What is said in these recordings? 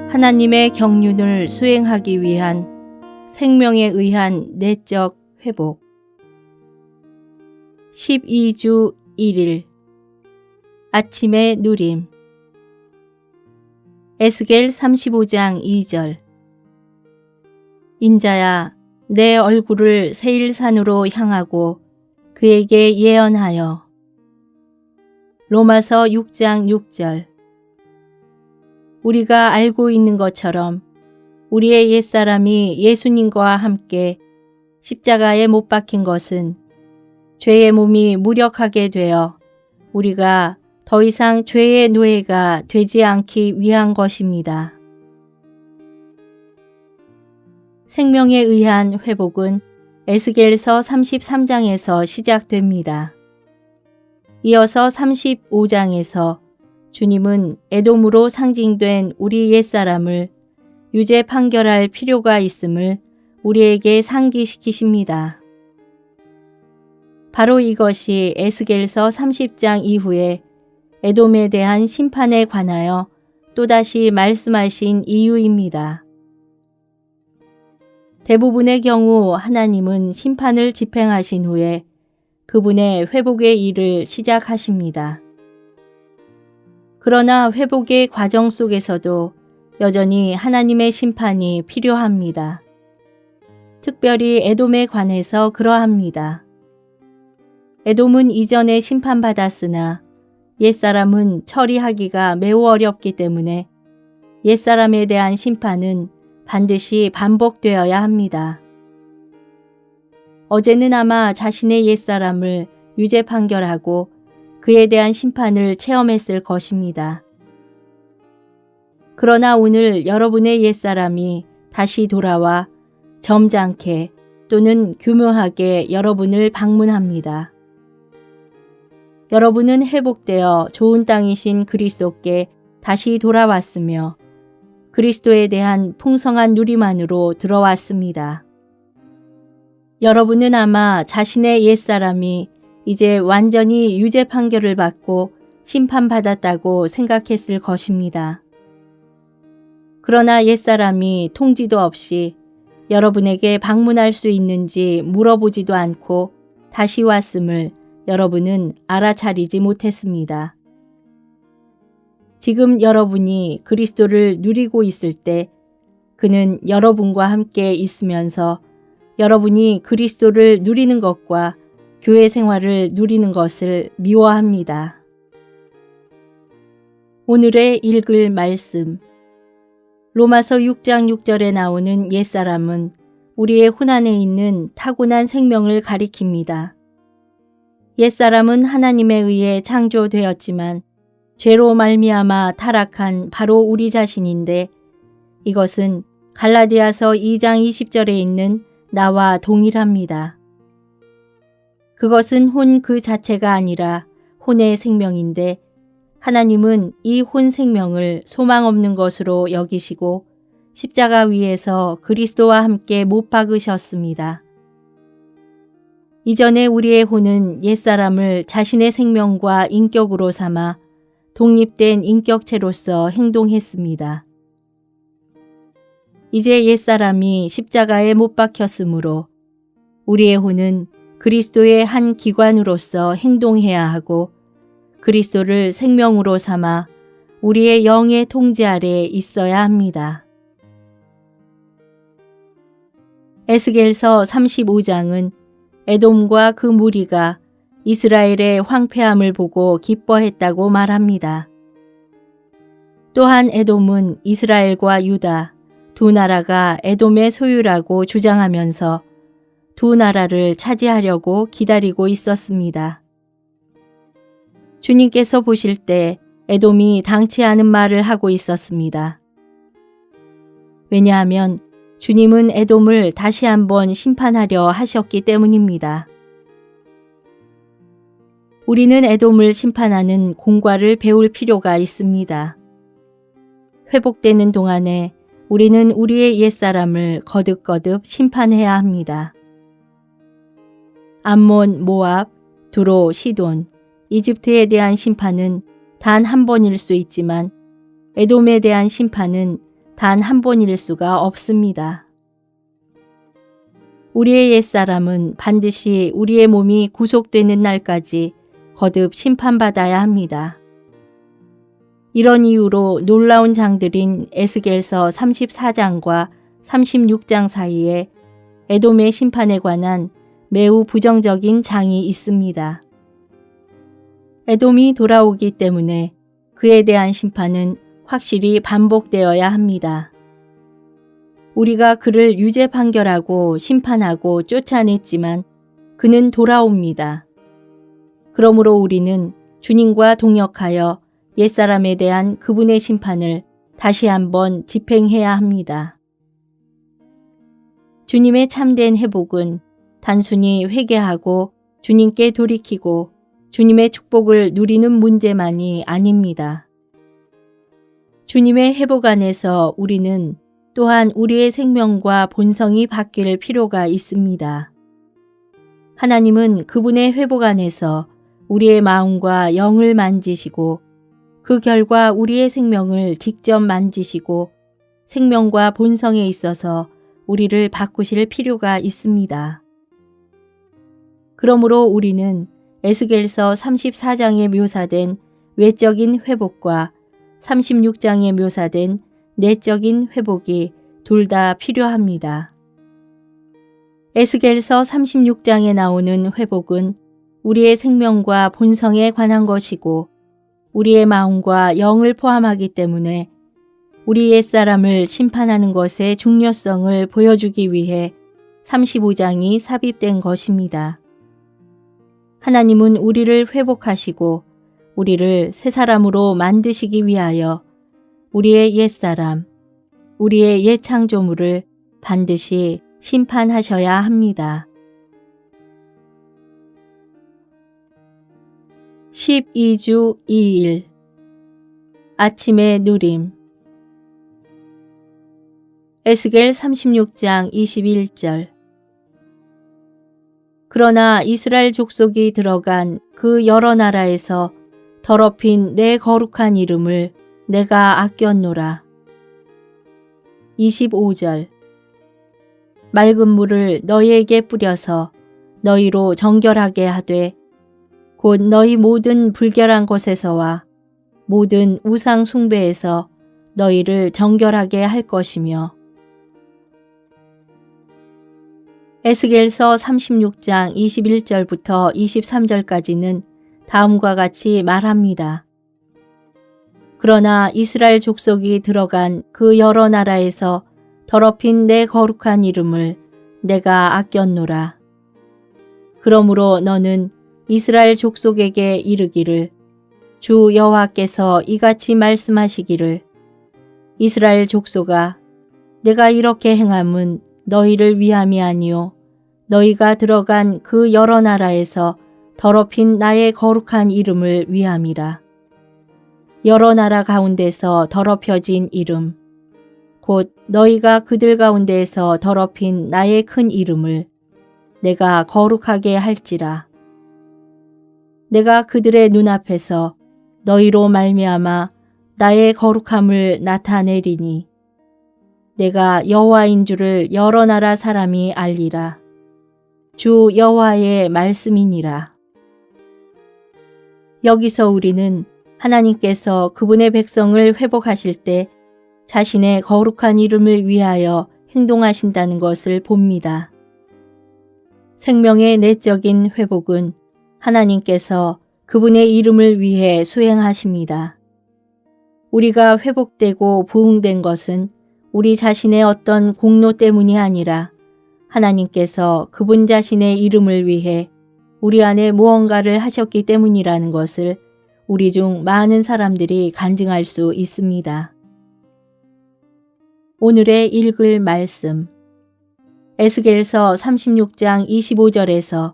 하나님의 경륜을 수행하기 위한 생명에 의한 내적 회복. 12주 1일 아침의 누림. 에스겔 35장 2절. 인자야, 내 얼굴을 세일산으로 향하고 그에게 예언하여. 로마서 6장 6절. 우리가 알고 있는 것처럼 우리의 옛사람이 예수님과 함께 십자가에 못 박힌 것은 죄의 몸이 무력하게 되어 우리가 더 이상 죄의 노예가 되지 않기 위한 것입니다. 생명에 의한 회복은 에스겔서 33장에서 시작됩니다. 이어서 35장에서 주님은 에돔으로 상징된 우리 옛사람을 유죄 판결할 필요가 있음을 우리에게 상기시키십니다. 바로 이것이 에스겔서 30장 이후에 에돔에 대한 심판에 관하여 또다시 말씀하신 이유입니다. 대부분의 경우 하나님은 심판을 집행하신 후에 그분의 회복의 일을 시작하십니다. 그러나 회복의 과정 속에서도 여전히 하나님의 심판이 필요합니다. 특별히 에돔에 관해서 그러합니다. 에돔은 이전에 심판받았으나 옛사람은 처리하기가 매우 어렵기 때문에 옛사람에 대한 심판은 반드시 반복되어야 합니다. 어제는 아마 자신의 옛사람을 유죄 판결하고 그에 대한 심판을 체험했을 것입니다. 그러나 오늘 여러분의 옛사람이 다시 돌아와 점잖게 또는 교묘하게 여러분을 방문합니다. 여러분은 회복되어 좋은 땅이신 그리스도께 다시 돌아왔으며 그리스도에 대한 풍성한 누림 안으로 들어왔습니다. 여러분은 아마 자신의 옛사람이 이제 완전히 유죄 판결을 받고 심판받았다고 생각했을 것입니다. 그러나 옛사람이 통지도 없이 여러분에게 방문할 수 있는지 물어보지도 않고 다시 왔음을 여러분은 알아차리지 못했습니다. 지금 여러분이 그리스도를 누리고 있을 때 그는 여러분과 함께 있으면서 여러분이 그리스도를 누리는 것과 교회 생활을 누리는 것을 미워합니다. 오늘의 읽을 말씀. 로마서 6장 6절에 나오는 옛사람은 우리의 혼안에 있는 타고난 생명을 가리킵니다. 옛사람은 하나님에 의해 창조되었지만 죄로 말미암아 타락한 바로 우리 자신인데 이것은 갈라디아서 2장 20절에 있는 나와 동일합니다. 그것은 혼 그 자체가 아니라 혼의 생명인데 하나님은 이 혼 생명을 소망 없는 것으로 여기시고 십자가 위에서 그리스도와 함께 못 박으셨습니다. 이전에 우리의 혼은 옛사람을 자신의 생명과 인격으로 삼아 독립된 인격체로서 행동했습니다. 이제 옛사람이 십자가에 못 박혔으므로 우리의 혼은 그리스도의 한 기관으로서 행동해야 하고 그리스도를 생명으로 삼아 우리의 영의 통제 아래 있어야 합니다. 에스겔서 35장은 에돔과 그 무리가 이스라엘의 황폐함을 보고 기뻐했다고 말합니다. 또한 에돔은 이스라엘과 유다 두 나라가 에돔의 소유라고 주장하면서 두 나라를 차지하려고 기다리고 있었습니다. 주님께서 보실 때 에돔이 당치 않은 말을 하고 있었습니다. 왜냐하면 주님은 에돔을 다시 한번 심판하려 하셨기 때문입니다. 우리는 에돔을 심판하는 공과를 배울 필요가 있습니다. 회복되는 동안에 우리는 우리의 옛사람을 거듭거듭 심판해야 합니다. 암몬, 모압, 두로, 시돈, 이집트에 대한 심판은 단 한 번일 수 있지만 에돔에 대한 심판은 단 한 번일 수가 없습니다. 우리의 옛사람은 반드시 우리의 몸이 구속되는 날까지 거듭 심판받아야 합니다. 이런 이유로 놀라운 장들인 에스겔서 34장과 36장 사이에 에돔의 심판에 관한 매우 부정적인 장이 있습니다. 에돔이 돌아오기 때문에 그에 대한 심판은 확실히 반복되어야 합니다. 우리가 그를 유죄 판결하고 심판하고 쫓아냈지만 그는 돌아옵니다. 그러므로 우리는 주님과 동역하여 옛사람에 대한 그분의 심판을 다시 한번 집행해야 합니다. 주님의 참된 회복은 단순히 회개하고 주님께 돌이키고 주님의 축복을 누리는 문제만이 아닙니다. 주님의 회복 안에서 우리는 또한 우리의 생명과 본성이 바뀔 필요가 있습니다. 하나님은 그분의 회복 안에서 우리의 마음과 영을 만지시고 그 결과 우리의 생명을 직접 만지시고 생명과 본성에 있어서 우리를 바꾸실 필요가 있습니다. 그러므로 우리는 에스겔서 34장에 묘사된 외적인 회복과 36장에 묘사된 내적인 회복이 둘 다 필요합니다. 에스겔서 36장에 나오는 회복은 우리의 생명과 본성에 관한 것이고 우리의 마음과 영을 포함하기 때문에 우리 옛사람을 심판하는 것의 중요성을 보여주기 위해 35장이 삽입된 것입니다. 하나님은 우리를 회복하시고 우리를 새 사람으로 만드시기 위하여 우리의 옛사람, 우리의 옛 창조물을 반드시 심판하셔야 합니다. 12주 2일 아침의 누림 에스겔 36장 21절 그러나 이스라엘 족속이 들어간 그 여러 나라에서 더럽힌 내 거룩한 이름을 내가 아꼈노라. 25절 맑은 물을 너희에게 뿌려서 너희로 정결하게 하되 곧 너희 모든 불결한 것에서와 모든 우상 숭배에서 너희를 정결하게 할 것이며 에스겔서 36장 21절부터 23절까지는 다음과 같이 말합니다. 그러나 이스라엘 족속이 들어간 그 여러 나라에서 더럽힌 내 거룩한 이름을 내가 아꼈노라. 그러므로 너는 이스라엘 족속에게 이르기를 주 여호와께서 이같이 말씀하시기를 이스라엘 족속아 내가 이렇게 행함은 너희를 위함이 아니요 너희가 들어간 그 여러 나라에서 더럽힌 나의 거룩한 이름을 위함이라. 여러 나라 가운데서 더럽혀진 이름 곧 너희가 그들 가운데에서 더럽힌 나의 큰 이름을 내가 거룩하게 할지라. 내가 그들의 눈앞에서 너희로 말미암아 나의 거룩함을 나타내리니 내가 여호와인 줄을 여러 나라 사람이 알리라. 주 여호와의 말씀이니라. 여기서 우리는 하나님께서 그분의 백성을 회복하실 때 자신의 거룩한 이름을 위하여 행동하신다는 것을 봅니다. 생명의 내적인 회복은 하나님께서 그분의 이름을 위해 수행하십니다. 우리가 회복되고 부흥된 것은 우리 자신의 어떤 공로 때문이 아니라 하나님께서 그분 자신의 이름을 위해 우리 안에 무언가를 하셨기 때문이라는 것을 우리 중 많은 사람들이 간증할 수 있습니다. 오늘의 읽을 말씀 에스겔서 36장 25절에서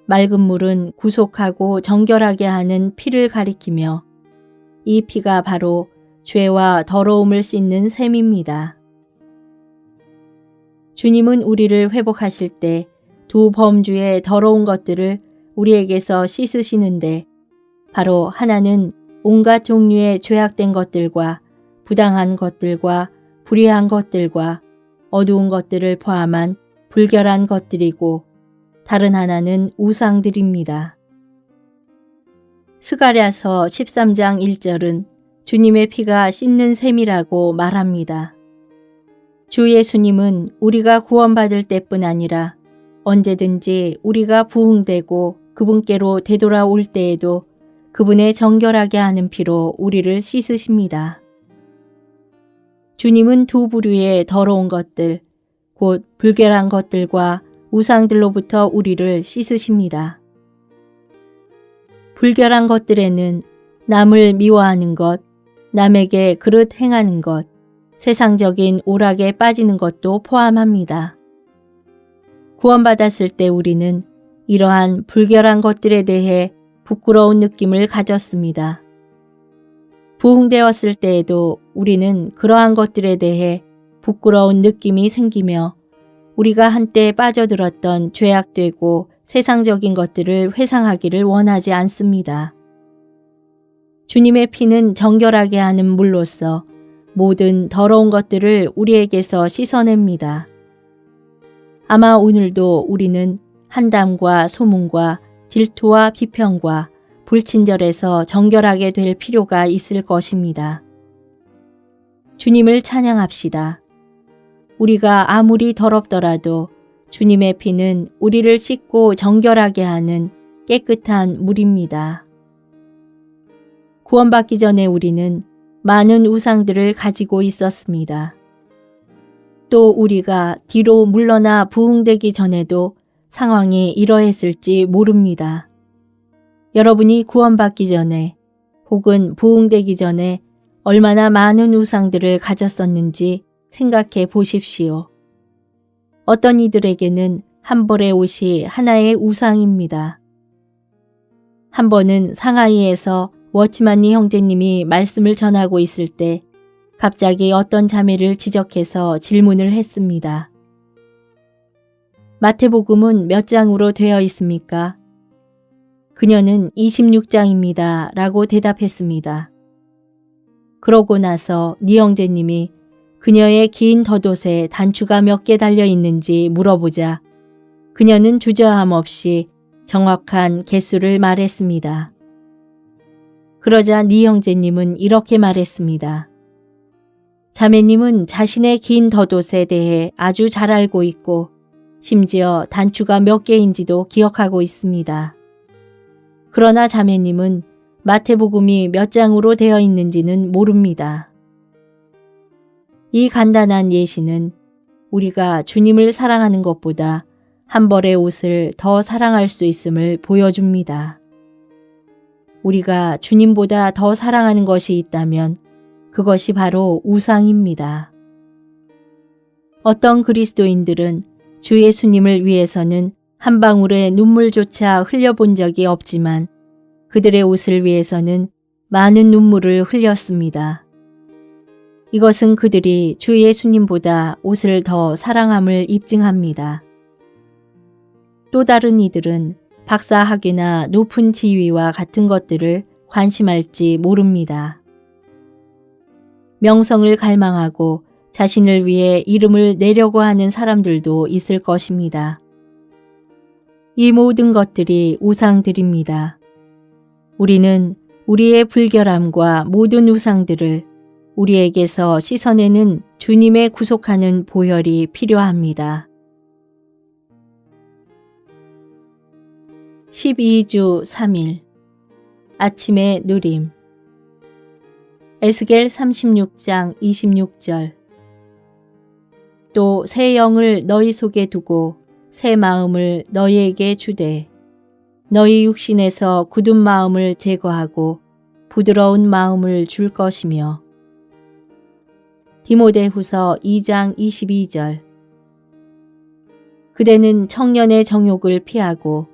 맑은 물은 구속하고 정결하게 하는 피를 가리키며 이 피가 바로 죄와 더러움을 씻는 셈입니다. 주님은 우리를 회복하실 때 두 범주의 더러운 것들을 우리에게서 씻으시는데 바로 하나는 온갖 종류의 죄악된 것들과 부당한 것들과 불의한 것들과 어두운 것들을 포함한 불결한 것들이고 다른 하나는 우상들입니다. 스가랴서 13장 1절은 주님의 피가 씻는 셈이라고 말합니다. 주 예수님은 우리가 구원받을 때뿐 아니라 언제든지 우리가 부흥되고 그분께로 되돌아올 때에도 그분의 정결하게 하는 피로 우리를 씻으십니다. 주님은 두 부류의 더러운 것들, 곧 불결한 것들과 우상들로부터 우리를 씻으십니다. 불결한 것들에는 남을 미워하는 것, 남에게 그릇 행하는 것, 세상적인 오락에 빠지는 것도 포함합니다. 구원받았을 때 우리는 이러한 불결한 것들에 대해 부끄러운 느낌을 가졌습니다. 부흥되었을 때에도 우리는 그러한 것들에 대해 부끄러운 느낌이 생기며 우리가 한때 빠져들었던 죄악되고 세상적인 것들을 회상하기를 원하지 않습니다. 주님의 피는 정결하게 하는 물로서 모든 더러운 것들을 우리에게서 씻어냅니다. 아마 오늘도 우리는 한담과 소문과 질투와 비평과 불친절에서 정결하게 될 필요가 있을 것입니다. 주님을 찬양합시다. 우리가 아무리 더럽더라도 주님의 피는 우리를 씻고 정결하게 하는 깨끗한 물입니다. 구원받기 전에 우리는 많은 우상들을 가지고 있었습니다. 또 우리가 뒤로 물러나 부흥되기 전에도 상황이 이러했을지 모릅니다. 여러분이 구원받기 전에 혹은 부흥되기 전에 얼마나 많은 우상들을 가졌었는지 생각해 보십시오. 어떤 이들에게는 한 벌의 옷이 하나의 우상입니다. 한 번은 상하이에서 워치만니 형제님이 말씀을 전하고 있을 때 갑자기 어떤 자매를 지적해서 질문을 했습니다. 마태복음은 몇 장으로 되어 있습니까? 그녀는 26장입니다. 라고 대답했습니다. 그러고 나서 니 형제님이 그녀의 긴 덧옷에 단추가 몇 개 달려 있는지 물어보자 그녀는 주저함 없이 정확한 개수를 말했습니다. 그러자 니 형제님은 이렇게 말했습니다. 자매님은 자신의 긴 덧옷에 대해 아주 잘 알고 있고 심지어 단추가 몇 개인지도 기억하고 있습니다. 그러나 자매님은 마태복음이 몇 장으로 되어 있는지는 모릅니다. 이 간단한 예시는 우리가 주님을 사랑하는 것보다 한 벌의 옷을 더 사랑할 수 있음을 보여줍니다. 우리가 주님보다 더 사랑하는 것이 있다면 그것이 바로 우상입니다. 어떤 그리스도인들은 주 예수님을 위해서는 한 방울의 눈물조차 흘려본 적이 없지만 그들의 옷을 위해서는 많은 눈물을 흘렸습니다. 이것은 그들이 주 예수님보다 옷을 더 사랑함을 입증합니다. 또 다른 이들은 박사학위나 높은 지위와 같은 것들을 관심할지 모릅니다. 명성을 갈망하고 자신을 위해 이름을 내려고 하는 사람들도 있을 것입니다. 이 모든 것들이 우상들입니다. 우리는 우리의 불결함과 모든 우상들을 우리에게서 씻어내는 주님의 구속하는 보혈이 필요합니다. 12주 3일 아침의 누림 에스겔 36장 26절 또 새 영을 너희 속에 두고 새 마음을 너희에게 주되 너희 육신에서 굳은 마음을 제거하고 부드러운 마음을 줄 것이며 디모데후서 2장 22절 그대는 청년의 정욕을 피하고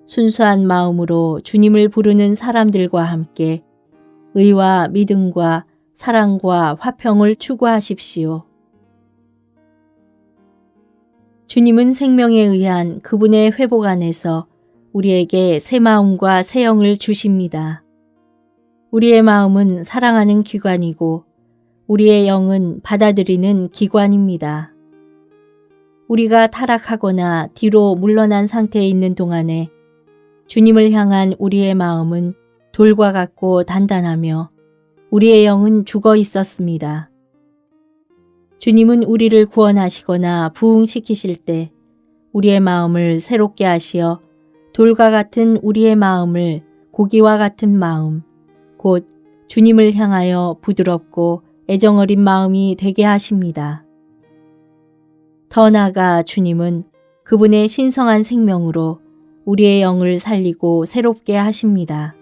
순수한 마음으로 주님을 부르는 사람들과 함께 의와 믿음과 사랑과 화평을 추구하십시오. 주님은 생명에 의한 그분의 회복 안에서 우리에게 새 마음과 새 영을 주십니다. 우리의 마음은 사랑하는 기관이고 우리의 영은 받아들이는 기관입니다. 우리가 타락하거나 뒤로 물러난 상태에 있는 동안에 주님을 향한 우리의 마음은 돌과 같고 단단하며 우리의 영은 죽어 있었습니다. 주님은 우리를 구원하시거나 부흥시키실 때 우리의 마음을 새롭게 하시어 돌과 같은 우리의 마음을 고기와 같은 마음, 곧 주님을 향하여 부드럽고 애정어린 마음이 되게 하십니다. 더 나아가 주님은 그분의 신성한 생명으로 우리의 영을 살리고 새롭게 하십니다.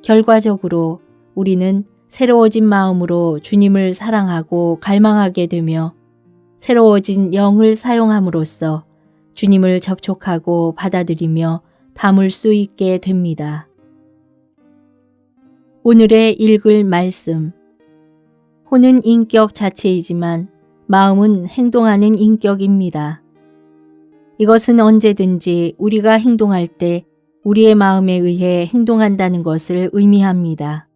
결과적으로 우리는 새로워진 마음으로 주님을 사랑하고 갈망하게 되며 새로워진 영을 사용함으로써 주님을 접촉하고 받아들이며 담을 수 있게 됩니다. 오늘의 읽을 말씀. 혼은 인격 자체이지만 마음은 행동하는 인격입니다. 이것은 언제든지 우리가 행동할 때 우리의 마음에 의해 행동한다는 것을 의미합니다.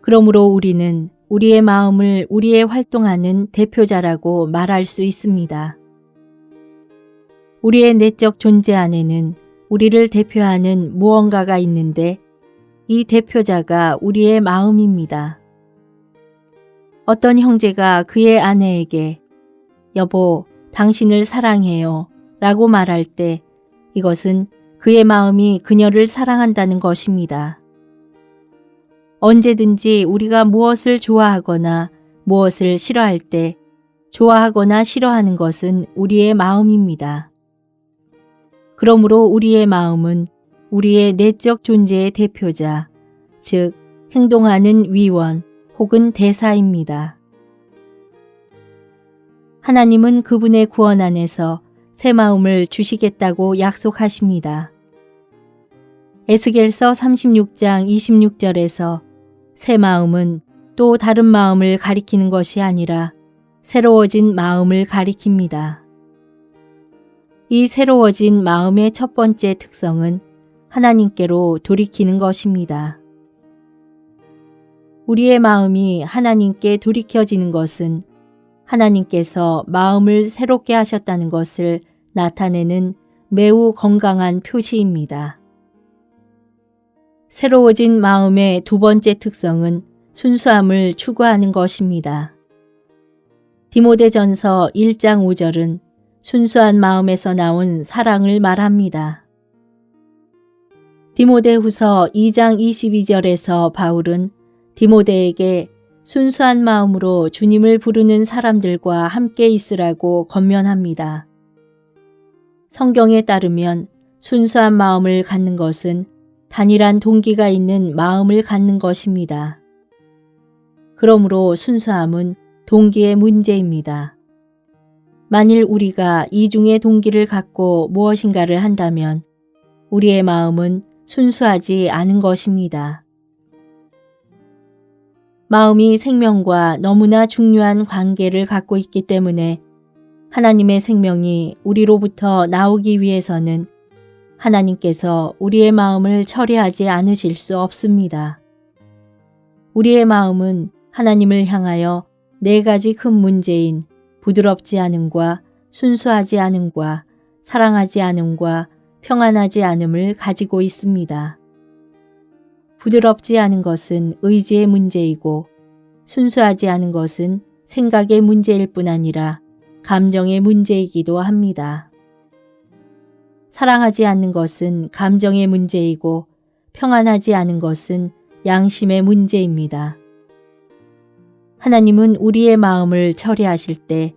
그러므로 우리는 우리의 마음을 우리의 활동하는 대표자라고 말할 수 있습니다. 우리의 내적 존재 안에는 우리를 대표하는 무언가가 있는데 이 대표자가 우리의 마음입니다. 어떤 형제가 그의 아내에게 여보, 당신을 사랑해요 라고 말할 때 이것은 그의 마음이 그녀를 사랑한다는 것입니다. 언제든지 우리가 무엇을 좋아하거나 무엇을 싫어할 때 좋아하거나 싫어하는 것은 우리의 마음입니다. 그러므로 우리의 마음은 우리의 내적 존재의 대표자, 즉 행동하는 위원 혹은 대사입니다. 하나님은 그분의 구원 안에서 새 마음을 주시겠다고 약속하십니다. 에스겔서 36장 26절에서 새 마음은 또 다른 마음을 가리키는 것이 아니라 새로워진 마음을 가리킵니다. 이 새로워진 마음의 첫 번째 특성은 하나님께로 돌이키는 것입니다. 우리의 마음이 하나님께 돌이켜지는 것은 하나님께서 마음을 새롭게 하셨다는 것을 나타내는 매우 건강한 표시입니다. 새로워진 마음의 두 번째 특성은 순수함을 추구하는 것입니다. 디모데전서 1장 5절은 순수한 마음에서 나온 사랑을 말합니다. 디모데후서 2장 22절에서 바울은 디모데에게 순수한 마음으로 주님을 부르는 사람들과 함께 있으라고 권면합니다. 성경에 따르면 순수한 마음을 갖는 것은 단일한 동기가 있는 마음을 갖는 것입니다. 그러므로 순수함은 동기의 문제입니다. 만일 우리가 이중의 동기를 갖고 무엇인가를 한다면 우리의 마음은 순수하지 않은 것입니다. 마음이 생명과 너무나 중요한 관계를 갖고 있기 때문에 하나님의 생명이 우리로부터 나오기 위해서는 하나님께서 우리의 마음을 처리하지 않으실 수 없습니다. 우리의 마음은 하나님을 향하여 네 가지 큰 문제인 부드럽지 않음과 순수하지 않음과 사랑하지 않음과 평안하지 않음을 가지고 있습니다. 부드럽지 않은 것은 의지의 문제이고 순수하지 않은 것은 생각의 문제일 뿐 아니라 감정의 문제이기도 합니다. 사랑하지 않는 것은 감정의 문제이고 평안하지 않은 것은 양심의 문제입니다. 하나님은 우리의 마음을 처리하실 때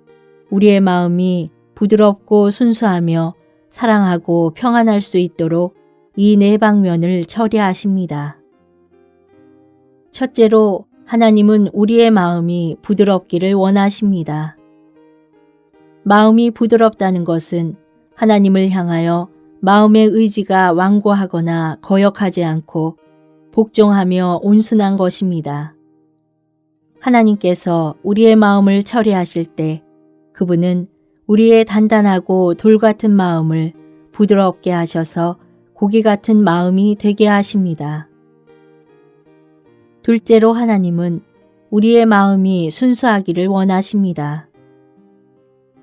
우리의 마음이 부드럽고 순수하며 사랑하고 평안할 수 있도록 이 네 방면을 처리하십니다. 첫째로 하나님은 우리의 마음이 부드럽기를 원하십니다. 마음이 부드럽다는 것은 하나님을 향하여 마음의 의지가 완고하거나 거역하지 않고 복종하며 온순한 것입니다. 하나님께서 우리의 마음을 처리하실 때 그분은 우리의 단단하고 돌 같은 마음을 부드럽게 하셔서 고기 같은 마음이 되게 하십니다. 둘째로 하나님은 우리의 마음이 순수하기를 원하십니다.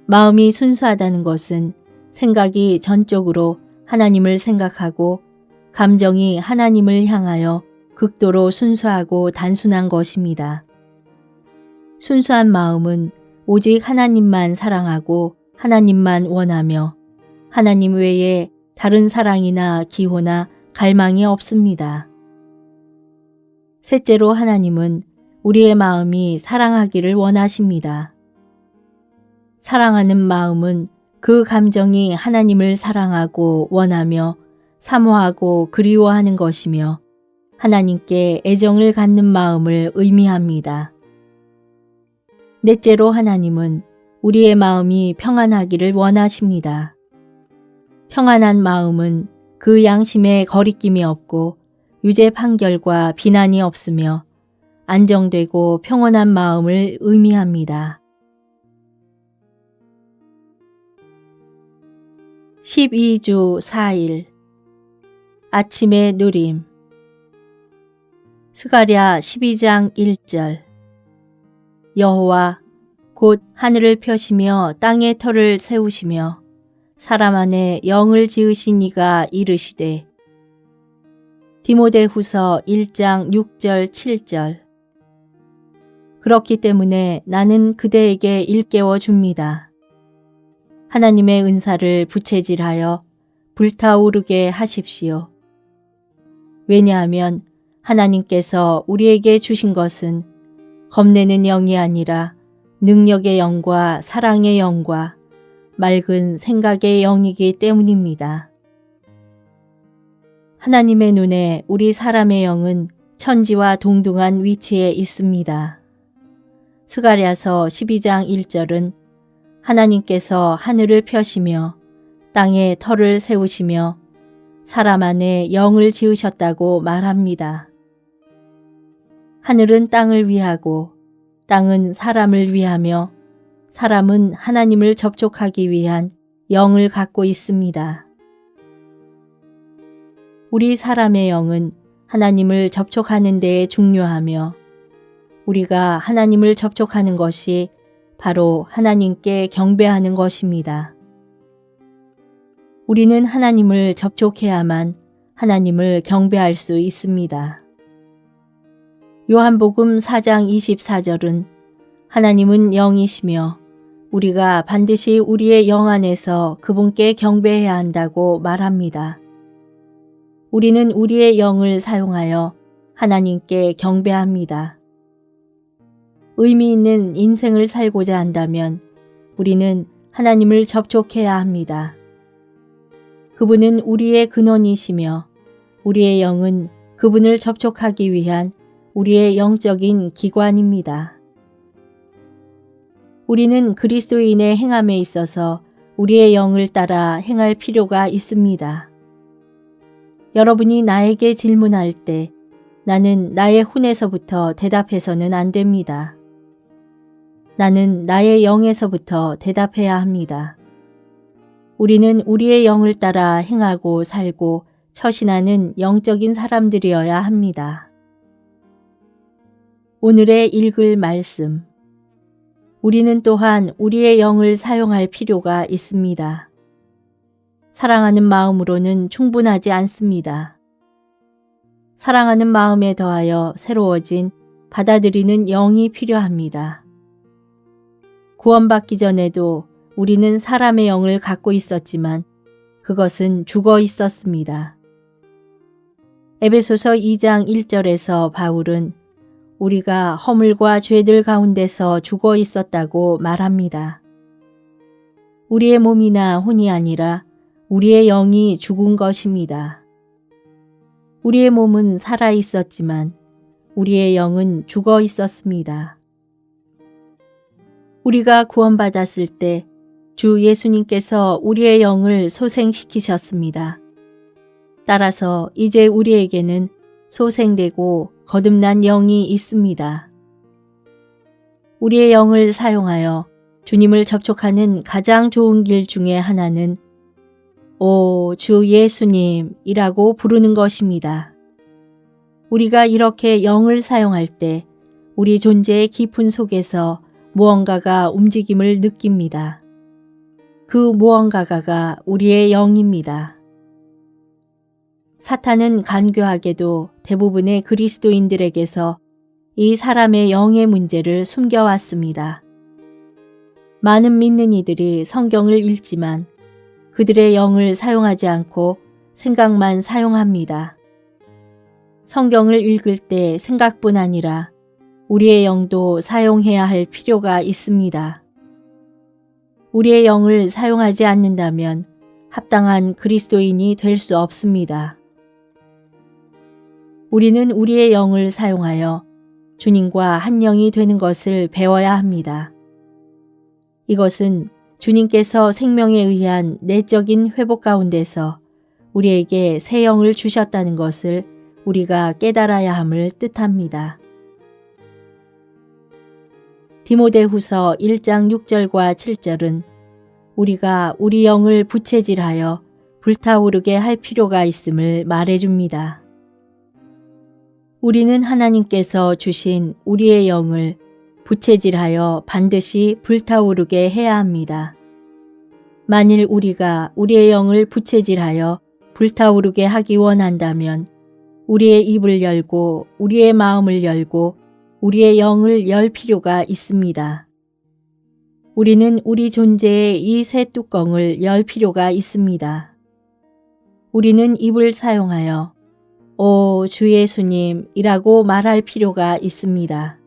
마음이 순수하다는 것은 생각이 전적으로 하나님을 생각하고 감정이 하나님을 향하여 극도로 순수하고 단순한 것입니다. 순수한 마음은 오직 하나님만 사랑하고 하나님만 원하며 하나님 외에 다른 사랑이나 기호나 갈망이 없습니다. 셋째로 하나님은 우리의 마음이 사랑하기를 원하십니다. 사랑하는 마음은 그 감정이 하나님을 사랑하고 원하며 사모하고 그리워하는 것이며 하나님께 애정을 갖는 마음을 의미합니다. 넷째로 하나님은 우리의 마음이 평안하기를 원하십니다. 평안한 마음은 그 양심에 거리낌이 없고 유죄 판결과 비난이 없으며 안정되고 평온한 마음을 의미합니다. 12주 4일 아침의 누림 스가랴 12장 1절 여호와 곧 하늘을 펴시며 땅의 터를 세우시며 사람 안에 영을 지으신 이가 이르시되 디모데후서 1장 6절 7절 그렇기 때문에 나는 그대에게 일깨워 줍니다. 하나님의 은사를 부채질하여 불타오르게 하십시오. 왜냐하면 하나님께서 우리에게 주신 것은 겁내는 영이 아니라 능력의 영과 사랑의 영과 맑은 생각의 영이기 때문입니다. 하나님의 눈에 우리 사람의 영은 천지와 동등한 위치에 있습니다. 스가랴서 12장 1절은 하나님께서 하늘을 펴시며 땅에 터를 세우시며 사람 안에 영을 지으셨다고 말합니다. 하늘은 땅을 위하고 땅은 사람을 위하며 사람은 하나님을 접촉하기 위한 영을 갖고 있습니다. 우리 사람의 영은 하나님을 접촉하는 데에 중요하며 우리가 하나님을 접촉하는 것이 바로 하나님께 경배하는 것입니다. 우리는 하나님을 접촉해야만 하나님을 경배할 수 있습니다. 요한복음 4장 24절은 하나님은 영이시며 우리가 반드시 우리의 영 안에서 그분께 경배해야 한다고 말합니다. 우리는 우리의 영을 사용하여 하나님께 경배합니다. 의미 있는 인생을 살고자 한다면 우리는 하나님을 접촉해야 합니다. 그분은 우리의 근원이시며 우리의 영은 그분을 접촉하기 위한 우리의 영적인 기관입니다. 우리는 그리스도인의 행함에 있어서 우리의 영을 따라 행할 필요가 있습니다. 여러분이 나에게 질문할 때 나는 나의 혼에서부터 대답해서는 안 됩니다. 나는 나의 영에서부터 대답해야 합니다. 우리는 우리의 영을 따라 행하고 살고 처신하는 영적인 사람들이어야 합니다. 오늘의 읽을 말씀. 우리는 또한 우리의 영을 사용할 필요가 있습니다. 사랑하는 마음으로는 충분하지 않습니다. 사랑하는 마음에 더하여 새로워진 받아들이는 영이 필요합니다. 구원받기 전에도 우리는 사람의 영을 갖고 있었지만 그것은 죽어 있었습니다. 에베소서 2장 1절에서 바울은 우리가 허물과 죄들 가운데서 죽어 있었다고 말합니다. 우리의 몸이나 혼이 아니라 우리의 영이 죽은 것입니다. 우리의 몸은 살아 있었지만 우리의 영은 죽어 있었습니다. 우리가 구원받았을 때 주 예수님께서 우리의 영을 소생시키셨습니다. 따라서 이제 우리에게는 소생되고 거듭난 영이 있습니다. 우리의 영을 사용하여 주님을 접촉하는 가장 좋은 길 중에 하나는 오 주 예수님이라고 부르는 것입니다. 우리가 이렇게 영을 사용할 때 우리 존재의 깊은 속에서 무언가가 움직임을 느낍니다. 그 무언가가 우리의 영입니다. 사탄은 간교하게도 대부분의 그리스도인들에게서 이 사람의 영의 문제를 숨겨왔습니다. 많은 믿는 이들이 성경을 읽지만 그들의 영을 사용하지 않고 생각만 사용합니다. 성경을 읽을 때 생각뿐 아니라 우리의 영도 사용해야 할 필요가 있습니다. 우리의 영을 사용하지 않는다면 합당한 그리스도인이 될 수 없습니다. 우리는 우리의 영을 사용하여 주님과 한 영이 되는 것을 배워야 합니다. 이것은 주님께서 생명에 의한 내적인 회복 가운데서 우리에게 새 영을 주셨다는 것을 우리가 깨달아야 함을 뜻합니다. 디모데후서 1장 6절과 7절은 우리가 우리 영을 부채질하여 불타오르게 할 필요가 있음을 말해줍니다. 우리는 하나님께서 주신 우리의 영을 부채질하여 반드시 불타오르게 해야 합니다. 만일 우리가 우리의 영을 부채질하여 불타오르게 하기 원한다면 우리의 입을 열고 우리의 마음을 열고 우리의 영을 열 필요가 있습니다. 우리는 우리 존재의 이 새 뚜껑을 열 필요가 있습니다. 우리는 입을 사용하여 오 주 예수님 이라고 말할 필요가 있습니다.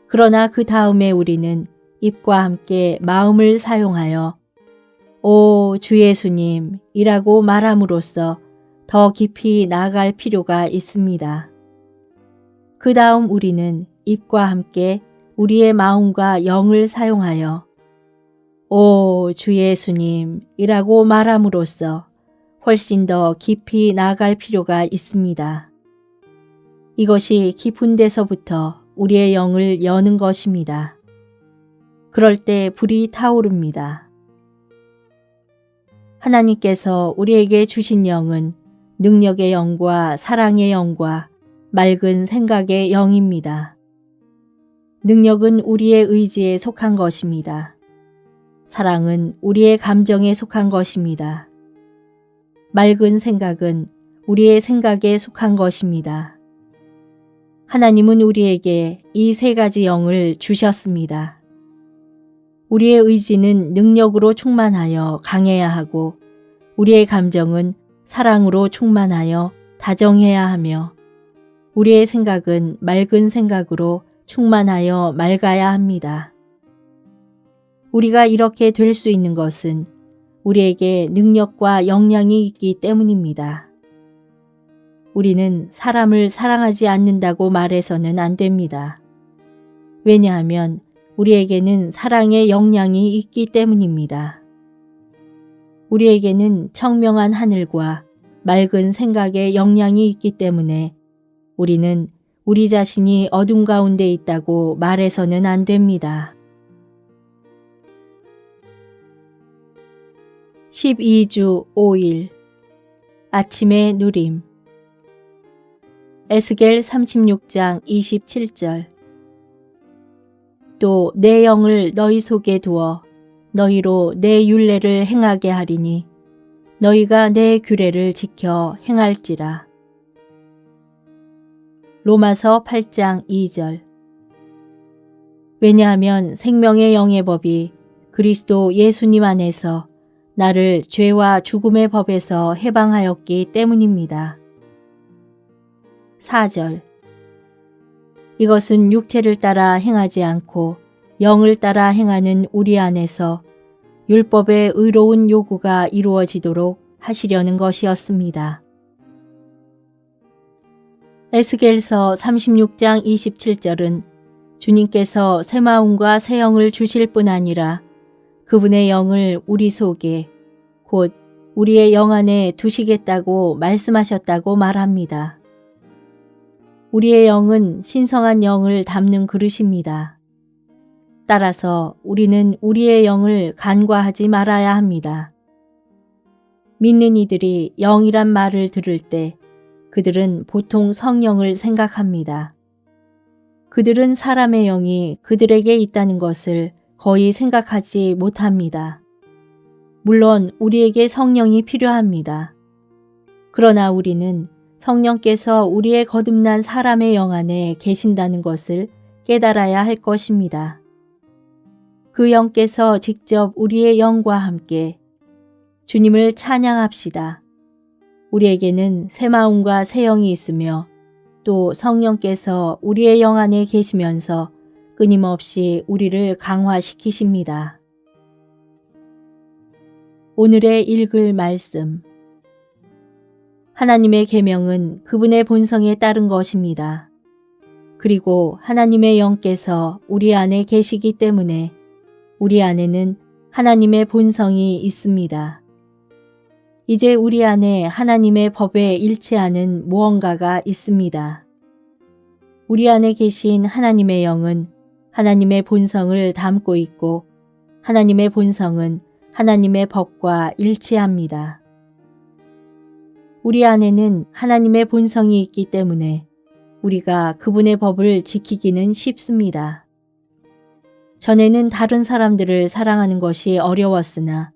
그러나 그 다음에 우리는 입과 함께 마음을 사용하여 오 주 예수님 이라고 말함으로써 더 깊이 나아갈 필요가 있습니다. 그 다음 우리는 입과 함께 우리의 마음과 영을 사용하여 오 주 예수님 이라고 말함으로써 훨씬 더 깊이 나아갈 필요가 있습니다. 이것이 깊은 데서부터 우리의 영을 여는 것입니다. 그럴 때 불이 타오릅니다. 하나님께서 우리에게 주신 영은 능력의 영과 사랑의 영과 맑은 생각의 영입니다. 능력은 우리의 의지에 속한 것입니다. 사랑은 우리의 감정에 속한 것입니다. 맑은 생각은 우리의 생각에 속한 것입니다. 하나님은 우리에게 이 세 가지 영을 주셨습니다. 우리의 의지는 능력으로 충만하여 강해야 하고 우리의 감정은 사랑으로 충만하여 다정해야 하며 우리의 생각은 맑은 생각으로 충만하여 맑아야 합니다. 우리가 이렇게 될 수 있는 것은 우리에게 능력과 역량이 있기 때문입니다. 우리는 사람을 사랑하지 않는다고 말해서는 안 됩니다. 왜냐하면 우리에게는 사랑의 역량이 있기 때문입니다. 우리에게는 청명한 하늘과 맑은 생각의 역량이 있기 때문에 우리는 우리 자신이 어둠 가운데 있다고 말해서는 안 됩니다. 12주 5일 아침의 누림 에스겔 36장 27절 또 내 영을 너희 속에 두어 너희로 내 율례를 행하게 하리니 너희가 내 규례를 지켜 행할지라. 로마서 8장 2절 왜냐하면 생명의 영의 법이 그리스도 예수님 안에서 나를 죄와 죽음의 법에서 해방하였기 때문입니다. 4절 이것은 육체를 따라 행하지 않고 영을 따라 행하는 우리 안에서 율법의 의로운 요구가 이루어지도록 하시려는 것이었습니다. 에스겔서 36장 27절은 주님께서 새 마음과 새 영을 주실 뿐 아니라 그분의 영을 우리 속에 곧 우리의 영 안에 두시겠다고 말씀하셨다고 말합니다. 우리의 영은 신성한 영을 담는 그릇입니다. 따라서 우리는 우리의 영을 간과하지 말아야 합니다. 믿는 이들이 영이란 말을 들을 때 그들은 보통 성령을 생각합니다. 그들은 사람의 영이 그들에게 있다는 것을 거의 생각하지 못합니다. 물론 우리에게 성령이 필요합니다. 그러나 우리는 성령께서 우리의 거듭난 사람의 영 안에 계신다는 것을 깨달아야 할 것입니다. 그 영께서 직접 우리의 영과 함께 주님을 찬양합시다. 우리에게는 새 마음과 새 영이 있으며 또 성령께서 우리의 영 안에 계시면서 끊임없이 우리를 강화시키십니다. 오늘의 읽을 말씀. 하나님의 계명은 그분의 본성에 따른 것입니다. 그리고 하나님의 영께서 우리 안에 계시기 때문에 우리 안에는 하나님의 본성이 있습니다. 이제 우리 안에 하나님의 법에 일치하는 무언가가 있습니다. 우리 안에 계신 하나님의 영은 하나님의 본성을 담고 있고 하나님의 본성은 하나님의 법과 일치합니다. 우리 안에는 하나님의 본성이 있기 때문에 우리가 그분의 법을 지키기는 쉽습니다. 전에는 다른 사람들을 사랑하는 것이 어려웠으나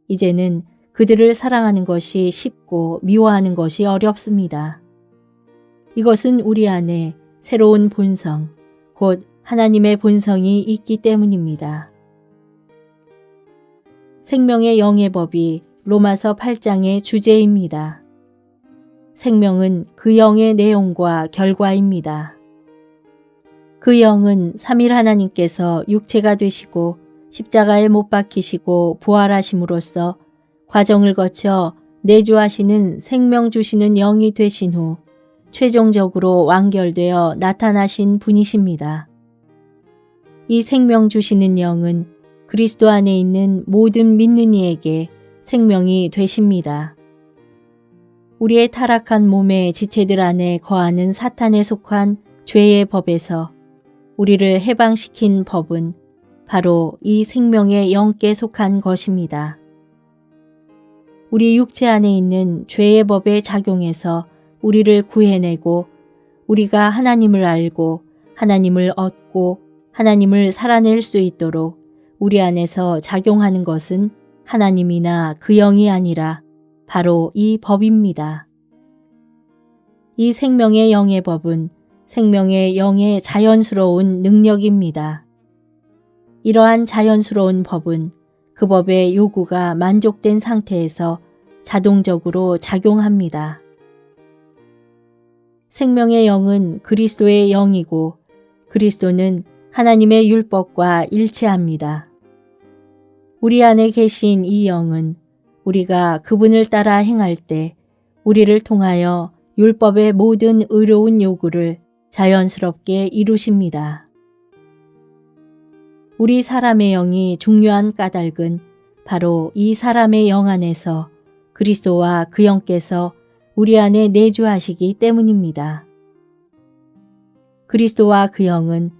이제는 그들을 사랑하는 것이 쉽고 미워하는 것이 어렵습니다. 이것은 우리 안에 새로운 본성, 곧 하나님의 본성이 있기 때문입니다. 생명의 영의 법이 로마서 8장의 주제입니다. 생명은 그 영의 내용과 결과입니다. 그 영은 삼일 하나님께서 육체가 되시고 십자가에 못 박히시고 부활하심으로써 과정을 거쳐 내주하시는 생명 주시는 영이 되신 후 최종적으로 완결되어 나타나신 분이십니다. 이 생명 주시는 영은 그리스도 안에 있는 모든 믿는 이에게 생명이 되십니다. 우리의 타락한 몸의 지체들 안에 거하는 사탄에 속한 죄의 법에서 우리를 해방시킨 법은 바로 이 생명의 영께 속한 것입니다. 우리 육체 안에 있는 죄의 법의 작용에서 우리를 구해내고 우리가 하나님을 알고 하나님을 얻고 하나님을 살아낼 수 있도록 우리 안에서 작용하는 것은 하나님이나 그 영이 아니라 바로 이 법입니다. 이 생명의 영의 법은 생명의 영의 자연스러운 능력입니다. 이러한 자연스러운 법은 그 법의 요구가 만족된 상태에서 자동적으로 작용합니다. 생명의 영은 그리스도의 영이고 그리스도는 하나님의 율법과 일치합니다. 우리 안에 계신 이 영은 우리가 그분을 따라 행할 때 우리를 통하여 율법의 모든 의로운 요구를 자연스럽게 이루십니다. 우리 사람의 영이 중요한 까닭은 바로 이 사람의 영 안에서 그리스도와 그 영께서 우리 안에 내주하시기 때문입니다. 그리스도와 그 영은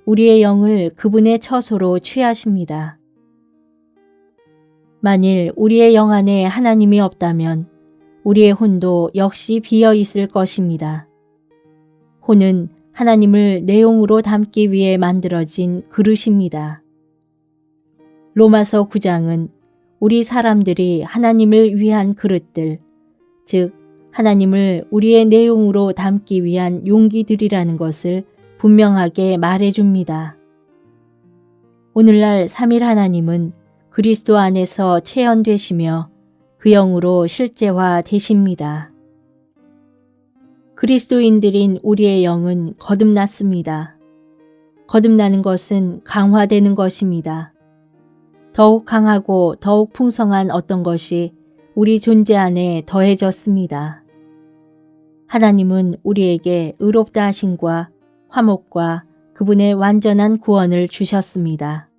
우리의 영을 그분의 처소로 취하십니다. 만일 우리의 영 안에 하나님이 없다면 우리의 혼도 역시 비어 있을 것입니다. 혼은 하나님을 내용으로 담기 위해 만들어진 그릇입니다. 로마서 9장은 우리 사람들이 하나님을 위한 그릇들, 즉 하나님을 우리의 내용으로 담기 위한 용기들이라는 것을 분명하게 말해줍니다. 오늘날 삼일 하나님은 그리스도 안에서 체현되시며 그 영으로 실제화 되십니다. 그리스도인들인 우리의 영은 거듭났습니다. 거듭나는 것은 강화되는 것입니다. 더욱 강하고 더욱 풍성한 어떤 것이 우리 존재 안에 더해졌습니다. 하나님은 우리에게 의롭다 하심과 화목과 그분의 완전한 구원을 주셨습니다.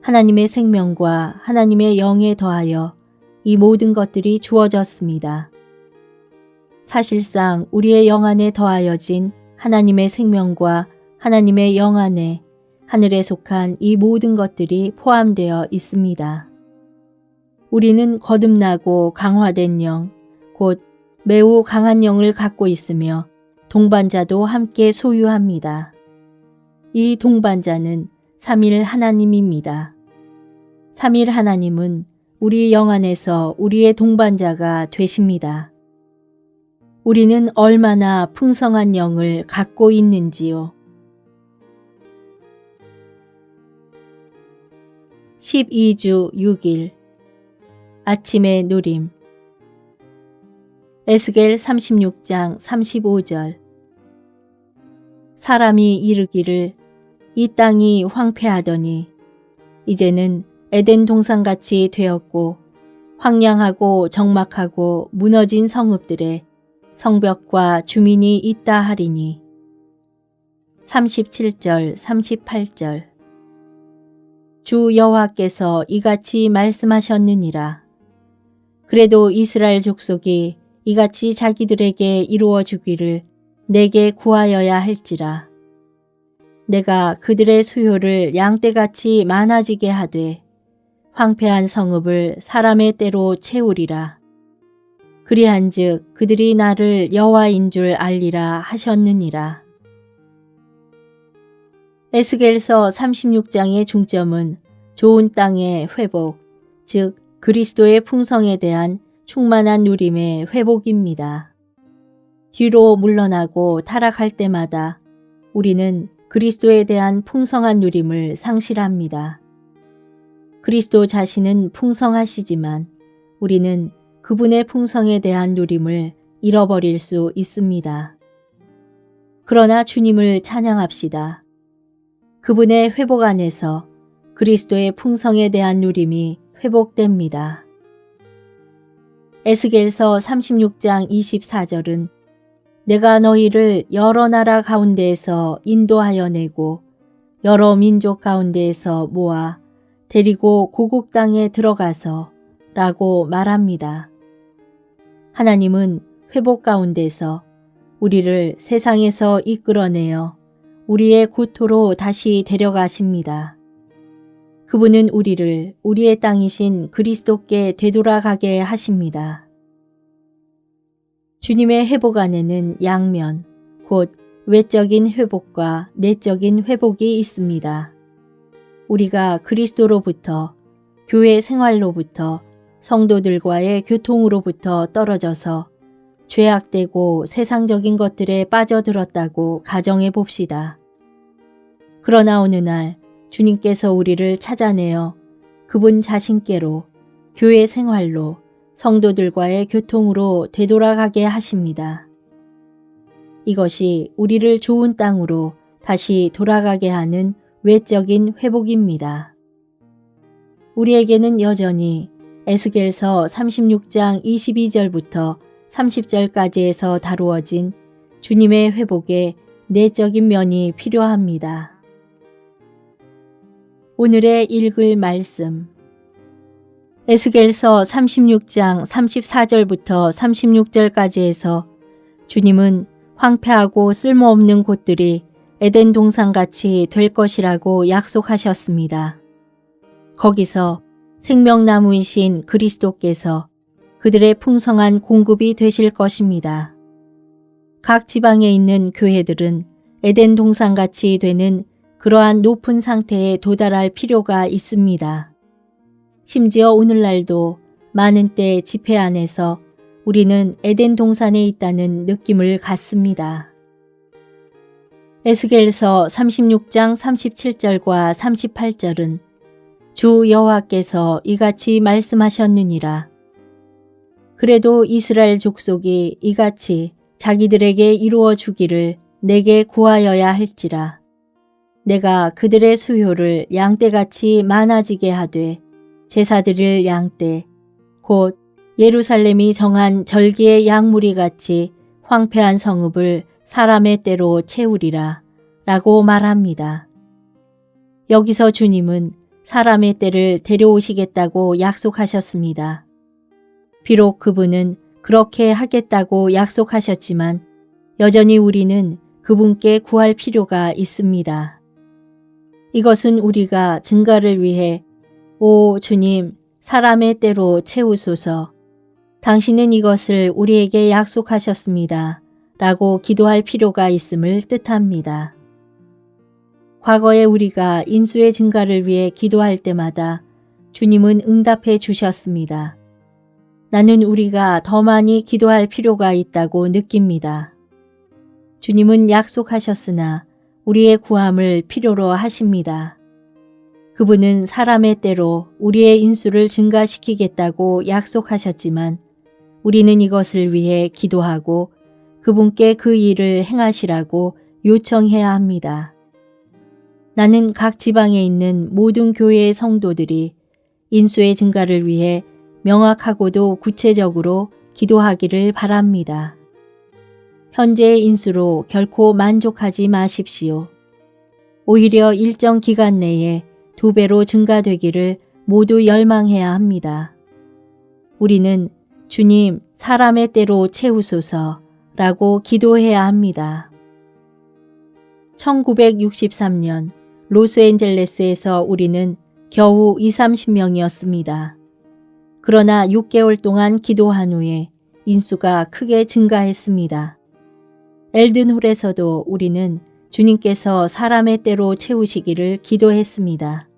하나님의 생명과 하나님의 영에 더하여 이 모든 것들이 주어졌습니다. 사실상 우리의 영 안에 더하여진 하나님의 생명과 하나님의 영 안에 하늘에 속한 이 모든 것들이 포함되어 있습니다. 우리는 거듭나고 강화된 영, 곧 매우 강한 영을 갖고 있으며 동반자도 함께 소유합니다. 이 동반자는 삼일 하나님입니다. 삼일 하나님은 우리 영 안에서 우리의 동반자가 되십니다. 우리는 얼마나 풍성한 영을 갖고 있는지요. 12주 6일 아침의 누림. 에스겔 36장 35절. 사람이 이르기를 이 땅이 황폐하더니 이제는 에덴 동산같이 되었고 황량하고 적막하고 무너진 성읍들에 성벽과 주민이 있다 하리니. 37절 38절. 주 여호와께서 이같이 말씀하셨느니라. 그래도 이스라엘 족속이 이같이 자기들에게 이루어 주기를 내게 구하여야 할지라. 내가 그들의 수요를 양떼같이 많아지게 하되 황폐한 성읍을 사람의 때로 채우리라. 그리한즉 그들이 나를 여호와인 줄 알리라 하셨느니라. 에스겔서 36장의 중점은 좋은 땅의 회복, 즉 그리스도의 풍성에 대한 충만한 누림의 회복입니다. 뒤로 물러나고 타락할 때마다 우리는 그리스도에 대한 풍성한 누림을 상실합니다. 그리스도 자신은 풍성하시지만 우리는 그분의 풍성에 대한 누림을 잃어버릴 수 있습니다. 그러나 주님을 찬양합시다. 그분의 회복 안에서 그리스도의 풍성에 대한 누림이 회복됩니다. 에스겔서 36장 24절은 내가 너희를 여러 나라 가운데에서 인도하여 내고 여러 민족 가운데에서 모아 데리고 고국 땅에 들어가서 라고 말합니다. 하나님은 회복 가운데서 우리를 세상에서 이끌어내어 우리의 고토로 다시 데려가십니다. 그분은 우리를 우리의 땅이신 그리스도께 되돌아가게 하십니다. 주님의 회복 안에는 양면, 곧 외적인 회복과 내적인 회복이 있습니다. 우리가 그리스도로부터, 교회 생활로부터, 성도들과의 교통으로부터 떨어져서 죄악되고 세상적인 것들에 빠져들었다고 가정해 봅시다. 그러나 어느 날 주님께서 우리를 찾아내어 그분 자신께로, 교회 생활로, 성도들과의 교통으로 되돌아가게 하십니다. 이것이 우리를 좋은 땅으로 다시 돌아가게 하는 외적인 회복입니다. 우리에게는 여전히 에스겔서 36장 22절부터 30절까지에서 다루어진 주님의 회복의 내적인 면이 필요합니다. 오늘의 읽을 말씀. 에스겔서 36장 34절부터 36절까지에서 주님은 황폐하고 쓸모없는 곳들이 에덴 동산같이 될 것이라고 약속하셨습니다. 거기서 생명나무이신 그리스도께서 그들의 풍성한 공급이 되실 것입니다. 각 지방에 있는 교회들은 에덴 동산같이 되는 그러한 높은 상태에 도달할 필요가 있습니다. 심지어 오늘날도 많은 때 집회 안에서 우리는 에덴 동산에 있다는 느낌을 갖습니다. 에스겔서 36장 37절과 38절은 주 여호와께서 이같이 말씀하셨느니라. 그래도 이스라엘 족속이 이같이 자기들에게 이루어 주기를 내게 구하여야 할지라. 내가 그들의 수요를 양떼같이 많아지게 하되 제사드릴 양떼 곧 예루살렘이 정한 절기의 양무리같이 황폐한 성읍을 사람의 때로 채우리라 라고 말합니다. 여기서 주님은 사람의 때를 데려오시겠다고 약속하셨습니다. 비록 그분은 그렇게 하겠다고 약속하셨지만 여전히 우리는 그분께 구할 필요가 있습니다. 이것은 우리가 증거를 위해 오 주님 사람의 때로 채우소서, 당신은 이것을 우리에게 약속하셨습니다. 라고 기도할 필요가 있음을 뜻합니다. 과거에 우리가 인수의 증가를 위해 기도할 때마다 주님은 응답해 주셨습니다. 나는 우리가 더 많이 기도할 필요가 있다고 느낍니다. 주님은 약속하셨으나 우리의 구함을 필요로 하십니다. 그분은 사람의 때로 우리의 인수를 증가시키겠다고 약속하셨지만 우리는 이것을 위해 기도하고 그분께 그 일을 행하시라고 요청해야 합니다. 나는 각 지방에 있는 모든 교회의 성도들이 인수의 증가를 위해 명확하고도 구체적으로 기도하기를 바랍니다. 현재의 인수로 결코 만족하지 마십시오. 오히려 일정 기간 내에 2배로 증가되기를 모두 열망해야 합니다. 우리는 주님, 사람의 때로 채우소서 라고 기도해야 합니다. 1963년 로스앤젤레스에서 우리는 겨우 20-30명이었습니다. 그러나 6개월 동안 기도한 후에 인수가 크게 증가했습니다. 엘든홀에서도 우리는 주님께서 사람의 때로 채우시기를 기도했습니다.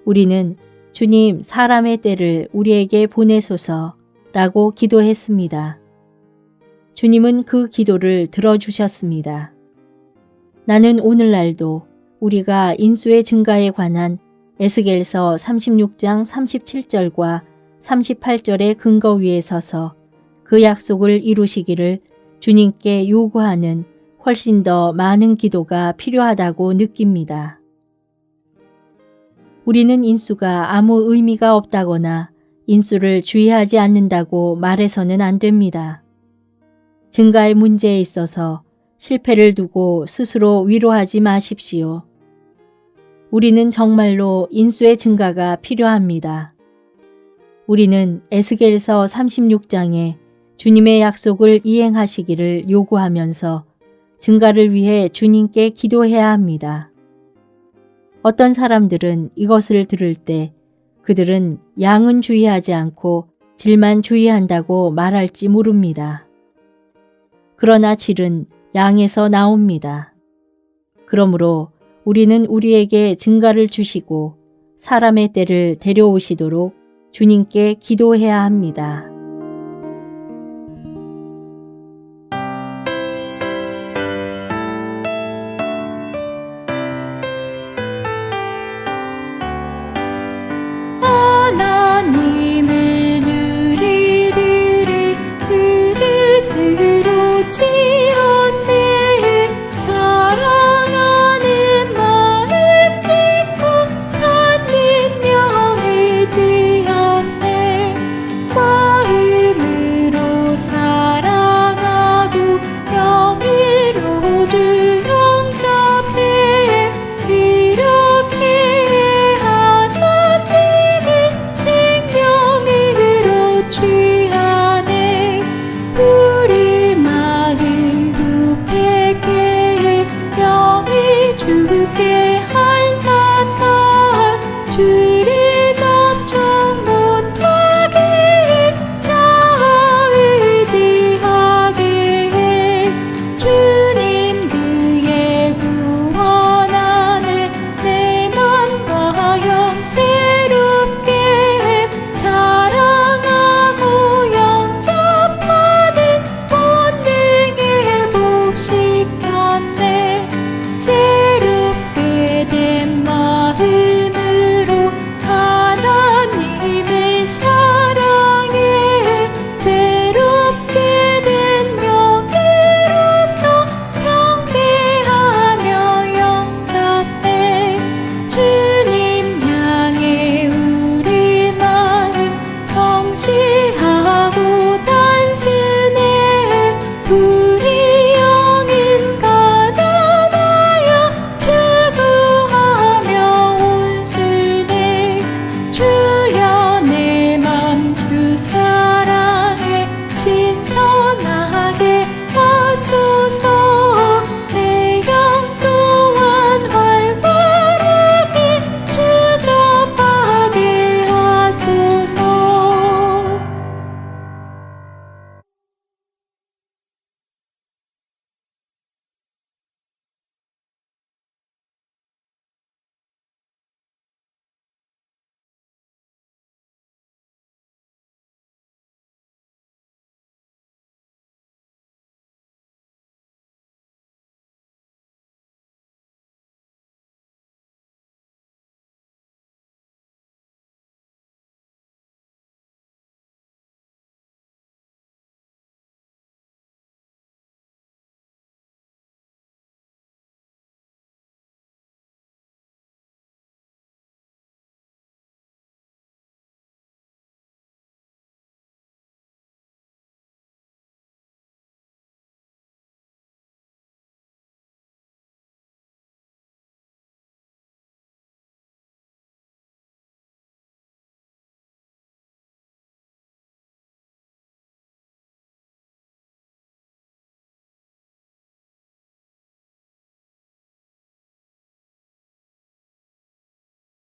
우리는 주님, 사람의 때를 우리에게 보내소서 라고 기도했습니다. 주님은 그 기도를 들어주셨습니다. 나는 오늘날도 우리가 인수의 증가에 관한 에스겔서 36장 37절과 38절의 근거 위에 서서 그 약속을 이루시기를 주님께 요구하는 훨씬 더 많은 기도가 필요하다고 느낍니다. 우리는 인수가 아무 의미가 없다거나 인수를 주의하지 않는다고 말해서는 안 됩니다. 증가의 문제에 있어서 실패를 두고 스스로 위로하지 마십시오. 우리는 정말로 인수의 증가가 필요합니다. 우리는 에스겔서 36장에 주님의 약속을 이행하시기를 요구하면서 증가를 위해 주님께 기도해야 합니다. 어떤 사람들은 이것을 들을 때 그들은 양은 주의하지 않고 질만 주의한다고 말할지 모릅니다. 그러나 질은 양에서 나옵니다. 그러므로 우리는 우리에게 증가를 주시고 사람의 때를 데려오시도록 주님께 기도해야 합니다.